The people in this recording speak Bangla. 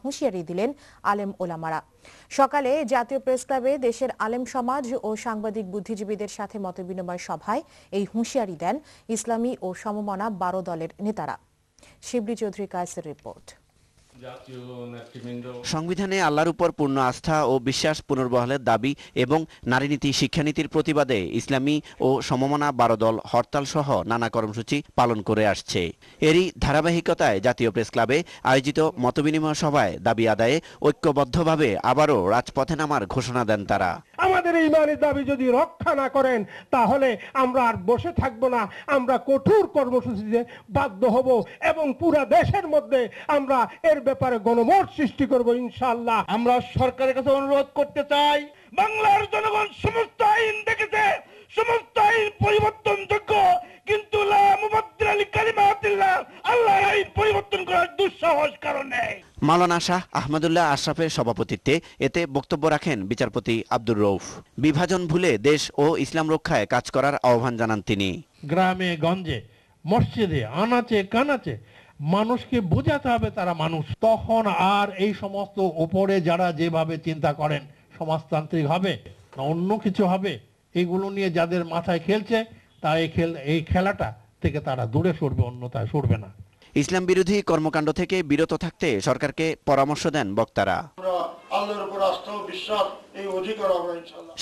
হুঁশিয়ারি দিলেন আলেম ওলামারা। সকালে জাতীয় প্রেস ক্লাবে দেশের আলেম সমাজ ও সাংবাদিক বুদ্ধিজীবীদের সাথে মতবিনিময় সভায় এই হুঁশিয়ারি দেন ইসলামী ও সমমনা 12 দলের নেতারা। শিবলি চৌধুরী কায়েসের রিপোর্ট। সংবিধানে আল্লাহর উপর পূর্ণ আস্থা ও বিশ্বাস পুনর্বহালের দাবি এবং নারীনীতি শিক্ষানীতির প্রতিবাদে ইসলামী ও সমমনা 12 দল হরতাল সহ নানা কর্মসূচি পালন করে আসছে। এরই ধারাবাহিকতায় জাতীয় প্রেস ক্লাবে আয়োজিত মতবিনিময় সভায় দাবি আদায়ে ঐক্যবদ্ধভাবে আবারও রাজপথে নামার ঘোষণা দেন তারা। আমাদের ইমানের দাবি যদি রক্ষা না করেন তাহলে আমরা আর বসে থাকবো না, আমরা কঠোর কর্মসূচিতে বাধ্য হব এবং পুরো দেশের মধ্যে আমরা এর ব্যাপারে গণমত সৃষ্টি করব ইনশাআল্লাহ। আমরা সরকারের কাছে অনুরোধ করতে চাই, বাংলার জনগণ সমস্ত আইন দেখেছে, সমস্ত আইন পরিবর্তনযোগ্য, কিন্তু লা মুবাদদিলা লিকালিমাতিল্লাহ, আল্লাহর আইন পরিবর্তন করার দুঃসাহস কারণে। মাওলানা শাহ আহমদুল্লাহ আশরাফের সভাপতিত্বে এতে বক্তব্য রাখেন বিচারপতি আব্দুর রউফ। বিভাজন ভুলে দেশ ও ইসলাম রক্ষায় কাজ করার আহ্বান জানান তিনি। গ্রামে গঞ্জে মসজিদে আনাচে কানাচে মানুষকে বোঝাতে হবে তারা মানুষ। তখন আর এই সমস্ত উপরে যারা যেভাবে চিন্তা করেন সমাজতান্ত্রিক হবে না অন্য কিছু হবে, এগুলো নিয়ে যাদের মাথায় খেলছে তা এই খেলাটা থেকে তারা দূরে সরবে, অন্যথায় সরবে না। ইসলাম বিরোধী কর্মকাণ্ড থেকে বিরত থাকতে সরকারকে পরামর্শ দেন বক্তারা। আল্লাহর উপর আস্থা ও বিশ্বাস এই অধিকার হবে ইনশাআল্লাহ।